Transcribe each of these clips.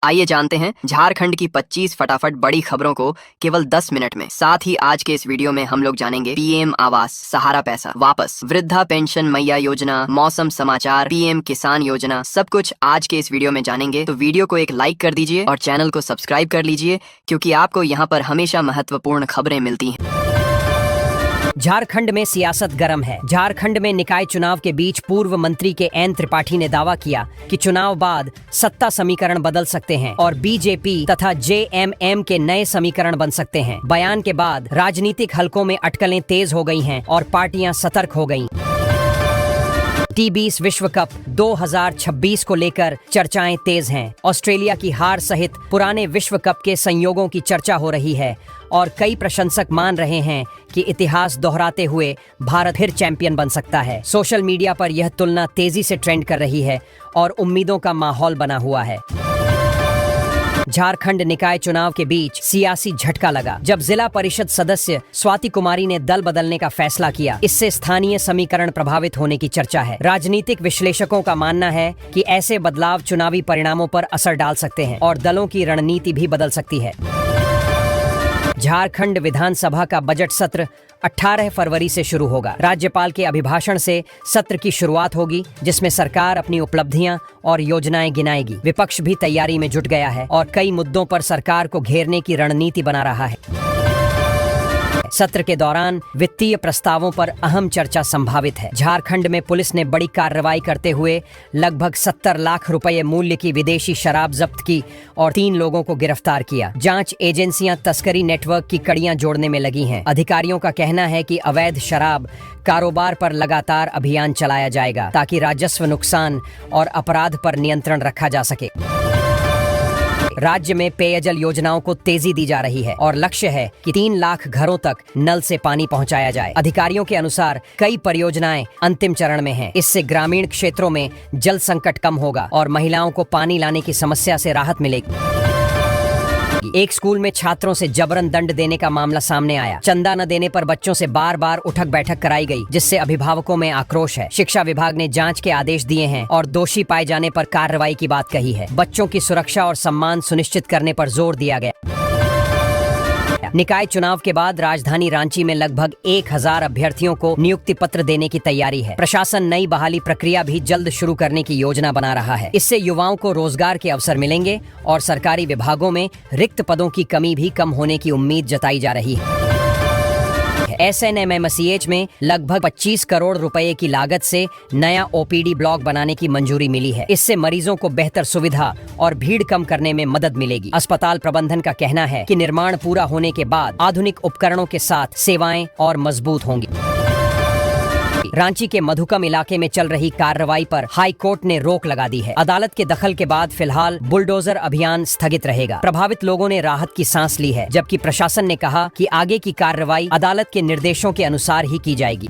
आइए जानते हैं झारखंड की 25 फटाफट बड़ी खबरों को केवल 10 मिनट में। साथ ही आज के इस वीडियो में हम लोग जानेंगे पीएम आवास, सहारा पैसा वापस, वृद्धा पेंशन मैया योजना, मौसम समाचार, पीएम किसान योजना, सब कुछ आज के इस वीडियो में जानेंगे। तो वीडियो को एक लाइक कर दीजिए और चैनल को सब्सक्राइब कर लीजिए, क्योंकि आपको यहाँ पर हमेशा महत्वपूर्ण खबरें मिलती हैं। झारखंड में सियासत गर्म है। झारखंड में निकाय चुनाव के बीच पूर्व मंत्री के एन त्रिपाठी ने दावा किया कि चुनाव बाद सत्ता समीकरण बदल सकते हैं और बीजेपी तथा जेएमएम के नए समीकरण बन सकते हैं। बयान के बाद राजनीतिक हलकों में अटकलें तेज हो गई हैं और पार्टियां सतर्क हो गईं। T20 विश्व कप 2026 को लेकर चर्चाएं तेज हैं। ऑस्ट्रेलिया की हार सहित पुराने विश्व कप के संयोगों की चर्चा हो रही है और कई प्रशंसक मान रहे हैं कि इतिहास दोहराते हुए भारत फिर चैंपियन बन सकता है। सोशल मीडिया पर यह तुलना तेजी से ट्रेंड कर रही है और उम्मीदों का माहौल बना हुआ है। झारखंड निकाय चुनाव के बीच सियासी झटका लगा जब जिला परिषद सदस्य स्वाति कुमारी ने दल बदलने का फैसला किया। इससे स्थानीय समीकरण प्रभावित होने की चर्चा है। राजनीतिक विश्लेषकों का मानना है कि ऐसे बदलाव चुनावी परिणामों पर असर डाल सकते हैं और दलों की रणनीति भी बदल सकती है। झारखंड विधानसभा का बजट सत्र 18 फरवरी से शुरू होगा। राज्यपाल के अभिभाषण से सत्र की शुरुआत होगी, जिसमें सरकार अपनी उपलब्धियां और योजनाएं गिनाएगी। विपक्ष भी तैयारी में जुट गया है और कई मुद्दों पर सरकार को घेरने की रणनीति बना रहा है। सत्र के दौरान वित्तीय प्रस्तावों पर अहम चर्चा संभावित है। झारखंड में पुलिस ने बड़ी कार्रवाई करते हुए लगभग 70 लाख रुपए मूल्य की विदेशी शराब जब्त की और 3 लोगों को गिरफ्तार किया। जांच एजेंसियां तस्करी नेटवर्क की कड़ियां जोड़ने में लगी हैं। अधिकारियों का कहना है कि अवैध शराब कारोबार पर लगातार अभियान चलाया जाएगा ताकि राजस्व नुकसान और अपराध पर नियंत्रण रखा जा सके। राज्य में पेयजल योजनाओं को तेजी दी जा रही है और लक्ष्य है कि 3 लाख घरों तक नल से पानी पहुंचाया जाए। अधिकारियों के अनुसार कई परियोजनाएं अंतिम चरण में हैं। इससे ग्रामीण क्षेत्रों में जल संकट कम होगा और महिलाओं को पानी लाने की समस्या से राहत मिलेगी। एक स्कूल में छात्रों से जबरन दंड देने का मामला सामने आया। चंदा न देने पर बच्चों से बार बार उठक बैठक कराई गई, जिससे अभिभावकों में आक्रोश है। शिक्षा विभाग ने जांच के आदेश दिए हैं और दोषी पाए जाने पर कार्रवाई की बात कही है। बच्चों की सुरक्षा और सम्मान सुनिश्चित करने पर जोर दिया गया। निकाय चुनाव के बाद राजधानी रांची में लगभग 1000 अभ्यर्थियों को नियुक्ति पत्र देने की तैयारी है। प्रशासन नई बहाली प्रक्रिया भी जल्द शुरू करने की योजना बना रहा है। इससे युवाओं को रोजगार के अवसर मिलेंगे और सरकारी विभागों में रिक्त पदों की कमी भी कम होने की उम्मीद जताई जा रही है। SNMMCH में लगभग 25 करोड़ रुपए की लागत से नया OPD ब्लॉक बनाने की मंजूरी मिली है। इससे मरीजों को बेहतर सुविधा और भीड़ कम करने में मदद मिलेगी। अस्पताल प्रबंधन का कहना है कि निर्माण पूरा होने के बाद आधुनिक उपकरणों के साथ सेवाएं और मजबूत होंगी। रांची के मधुकम इलाके में चल रही कार्रवाई पर हाई कोर्ट ने रोक लगा दी है। अदालत के दखल के बाद फिलहाल बुलडोजर अभियान स्थगित रहेगा। प्रभावित लोगों ने राहत की सांस ली है, जबकि प्रशासन ने कहा कि आगे की कार्रवाई अदालत के निर्देशों के अनुसार ही की जाएगी।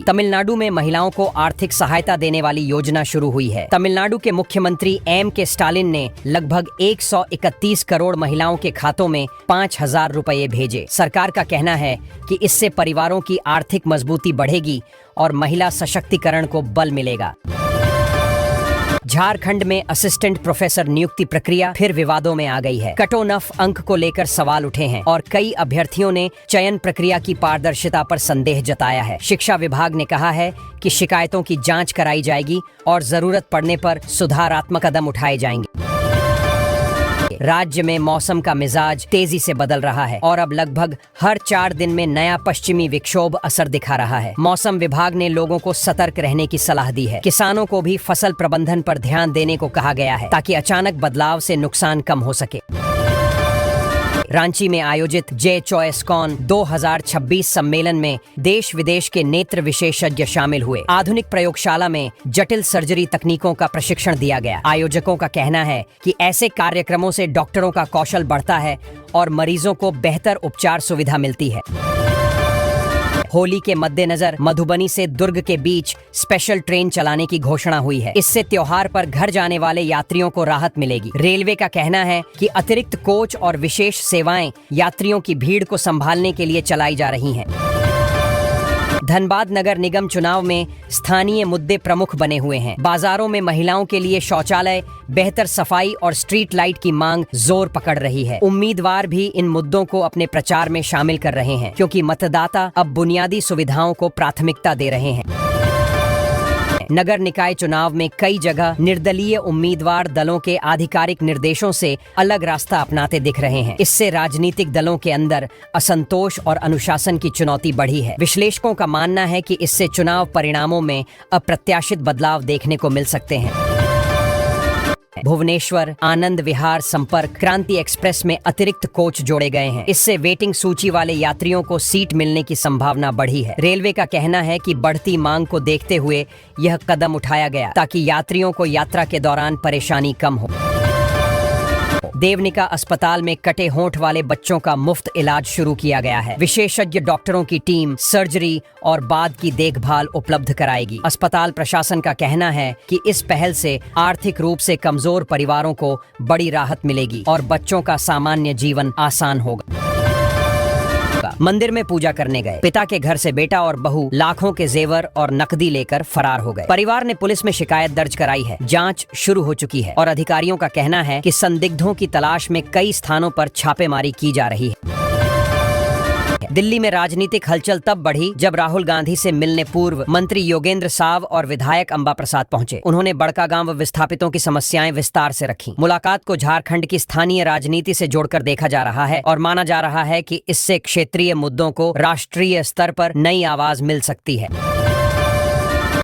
तमिलनाडु में महिलाओं को आर्थिक सहायता देने वाली योजना शुरू हुई है। तमिलनाडु के मुख्यमंत्री M.K. स्टालिन ने लगभग 131 करोड़ महिलाओं के खातों में 5000 रुपए भेजे। सरकार का कहना है कि इससे परिवारों की आर्थिक मजबूती बढ़ेगी और महिला सशक्तिकरण को बल मिलेगा। झारखंड में असिस्टेंट प्रोफेसर नियुक्ति प्रक्रिया फिर विवादों में आ गई है। कट ऑफ अंक को लेकर सवाल उठे हैं और कई अभ्यर्थियों ने चयन प्रक्रिया की पारदर्शिता पर संदेह जताया है। शिक्षा विभाग ने कहा है कि शिकायतों की जांच कराई जाएगी और जरूरत पड़ने पर सुधारात्मक कदम उठाए जाएंगे। राज्य में मौसम का मिजाज तेजी से बदल रहा है और अब लगभग हर 4 दिन में नया पश्चिमी विक्षोभ असर दिखा रहा है। मौसम विभाग ने लोगों को सतर्क रहने की सलाह दी है। किसानों को भी फसल प्रबंधन पर ध्यान देने को कहा गया है ताकि अचानक बदलाव से नुकसान कम हो सके। रांची में आयोजित JChoiceCon 2026 सम्मेलन में देश विदेश के नेत्र विशेषज्ञ शामिल हुए। आधुनिक प्रयोगशाला में जटिल सर्जरी तकनीकों का प्रशिक्षण दिया गया। आयोजकों का कहना है कि ऐसे कार्यक्रमों से डॉक्टरों का कौशल बढ़ता है और मरीजों को बेहतर उपचार सुविधा मिलती है। होली के मद्देनजर मधुबनी से दुर्ग के बीच स्पेशल ट्रेन चलाने की घोषणा हुई है। इससे त्योहार पर घर जाने वाले यात्रियों को राहत मिलेगी। रेलवे का कहना है कि अतिरिक्त कोच और विशेष सेवाएं यात्रियों की भीड़ को संभालने के लिए चलाई जा रही हैं। धनबाद नगर निगम चुनाव में स्थानीय मुद्दे प्रमुख बने हुए हैं। बाजारों में महिलाओं के लिए शौचालय, बेहतर सफाई और स्ट्रीट लाइट की मांग जोर पकड़ रही है। उम्मीदवार भी इन मुद्दों को अपने प्रचार में शामिल कर रहे हैं, क्योंकि मतदाता अब बुनियादी सुविधाओं को प्राथमिकता दे रहे हैं। नगर निकाय चुनाव में कई जगह निर्दलीय उम्मीदवार दलों के आधिकारिक निर्देशों से अलग रास्ता अपनाते दिख रहे हैं। इससे राजनीतिक दलों के अंदर असंतोष और अनुशासन की चुनौती बढ़ी है। विश्लेषकों का मानना है कि इससे चुनाव परिणामों में अप्रत्याशित बदलाव देखने को मिल सकते हैं। भुवनेश्वर आनंद विहार संपर्क क्रांति एक्सप्रेस में अतिरिक्त कोच जोड़े गए हैं। इससे वेटिंग सूची वाले यात्रियों को सीट मिलने की संभावना बढ़ी है। रेलवे का कहना है कि बढ़ती मांग को देखते हुए यह कदम उठाया गया, ताकि यात्रियों को यात्रा के दौरान परेशानी कम हो। देवनिका अस्पताल में कटे होंठ वाले बच्चों का मुफ्त इलाज शुरू किया गया है। विशेषज्ञ डॉक्टरों की टीम सर्जरी और बाद की देखभाल उपलब्ध कराएगी। अस्पताल प्रशासन का कहना है कि इस पहल से आर्थिक रूप से कमजोर परिवारों को बड़ी राहत मिलेगी और बच्चों का सामान्य जीवन आसान होगा। मंदिर में पूजा करने गए पिता के घर से बेटा और बहू लाखों के जेवर और नकदी लेकर फरार हो गए। परिवार ने पुलिस में शिकायत दर्ज कराई है। जांच शुरू हो चुकी है और अधिकारियों का कहना है कि संदिग्धों की तलाश में कई स्थानों पर छापेमारी की जा रही है। दिल्ली में राजनीतिक हलचल तब बढ़ी जब राहुल गांधी से मिलने पूर्व मंत्री योगेंद्र साव और विधायक अंबा प्रसाद पहुंचे। उन्होंने बड़कागांव विस्थापितों की समस्याएं विस्तार से रखी। मुलाकात को झारखंड की स्थानीय राजनीति से जोड़कर देखा जा रहा है और माना जा रहा है कि इससे क्षेत्रीय मुद्दों को राष्ट्रीय स्तर पर नई आवाज मिल सकती है।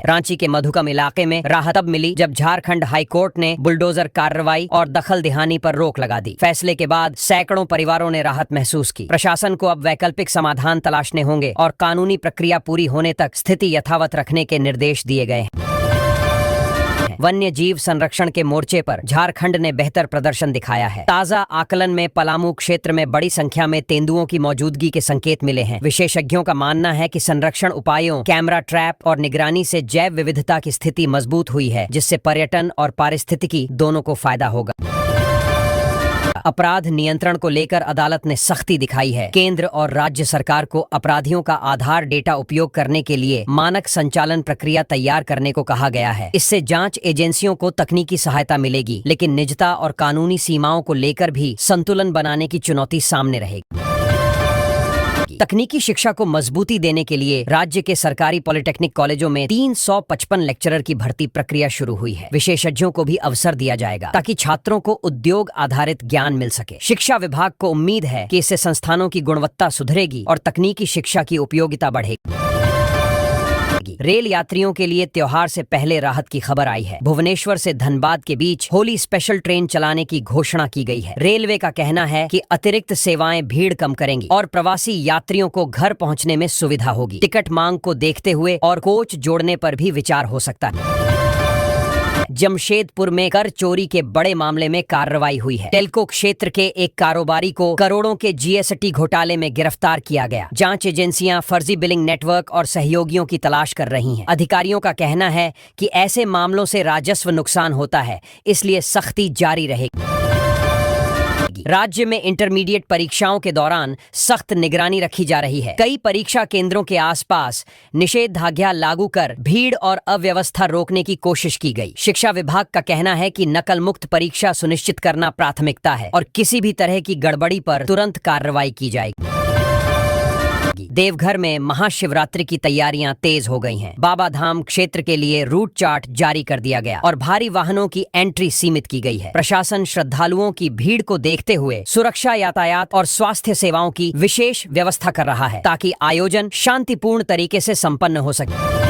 रांची के मधुकम इलाके में राहत तब मिली जब झारखंड हाईकोर्ट ने बुलडोजर कार्रवाई और दखल दिहानी पर रोक लगा दी। फैसले के बाद सैकड़ों परिवारों ने राहत महसूस की। प्रशासन को अब वैकल्पिक समाधान तलाशने होंगे और कानूनी प्रक्रिया पूरी होने तक स्थिति यथावत रखने के निर्देश दिए गए हैं। वन्य जीव संरक्षण के मोर्चे पर झारखंड ने बेहतर प्रदर्शन दिखाया है। ताजा आकलन में पलामू क्षेत्र में बड़ी संख्या में तेंदुओं की मौजूदगी के संकेत मिले हैं। विशेषज्ञों का मानना है कि संरक्षण उपायों, कैमरा ट्रैप और निगरानी से जैव विविधता की स्थिति मजबूत हुई है, जिससे पर्यटन और पारिस्थितिकी दोनों को फायदा होगा। अपराध नियंत्रण को लेकर अदालत ने सख्ती दिखाई है। केंद्र और राज्य सरकार को अपराधियों का आधार डेटा उपयोग करने के लिए मानक संचालन प्रक्रिया तैयार करने को कहा गया है। इससे जांच एजेंसियों को तकनीकी सहायता मिलेगी, लेकिन निजता और कानूनी सीमाओं को लेकर भी संतुलन बनाने की चुनौती सामने रहेगी। तकनीकी शिक्षा को मजबूती देने के लिए राज्य के सरकारी पॉलिटेक्निक कॉलेजों में 355 लेक्चरर की भर्ती प्रक्रिया शुरू हुई है। विशेषज्ञों को भी अवसर दिया जाएगा ताकि छात्रों को उद्योग आधारित ज्ञान मिल सके। शिक्षा विभाग को उम्मीद है कि इससे संस्थानों की गुणवत्ता सुधरेगी और तकनीकी शिक्षा की उपयोगिता बढ़ेगी। रेल यात्रियों के लिए त्योहार से पहले राहत की खबर आई है। भुवनेश्वर से धनबाद के बीच होली स्पेशल ट्रेन चलाने की घोषणा की गई है। रेलवे का कहना है कि अतिरिक्त सेवाएं भीड़ कम करेंगी और प्रवासी यात्रियों को घर पहुंचने में सुविधा होगी। टिकट मांग को देखते हुए और कोच जोड़ने पर भी विचार हो सकता है। जमशेदपुर में कर चोरी के बड़े मामले में कार्रवाई हुई है। टेल्को क्षेत्र के एक कारोबारी को करोड़ों के जीएसटी घोटाले में गिरफ्तार किया गया। जांच एजेंसियां फर्जी बिलिंग नेटवर्क और सहयोगियों की तलाश कर रही हैं। अधिकारियों का कहना है कि ऐसे मामलों से राजस्व नुकसान होता है, इसलिए सख्ती जारी रहेगी। राज्य में इंटरमीडिएट परीक्षाओं के दौरान सख्त निगरानी रखी जा रही है। कई परीक्षा केंद्रों के आसपास निषेधाज्ञा लागू कर भीड़ और अव्यवस्था रोकने की कोशिश की गई। शिक्षा विभाग का कहना है कि नकल मुक्त परीक्षा सुनिश्चित करना प्राथमिकता है और किसी भी तरह की गड़बड़ी पर तुरंत कार्रवाई की जाएगी। देवघर में महाशिवरात्रि की तैयारियां तेज हो गई हैं। बाबा धाम क्षेत्र के लिए रूट चार्ट जारी कर दिया गया और भारी वाहनों की एंट्री सीमित की गई है। प्रशासन श्रद्धालुओं की भीड़ को देखते हुए सुरक्षा, यातायात और स्वास्थ्य सेवाओं की विशेष व्यवस्था कर रहा है ताकि आयोजन शांतिपूर्ण तरीके से संपन्न हो सके।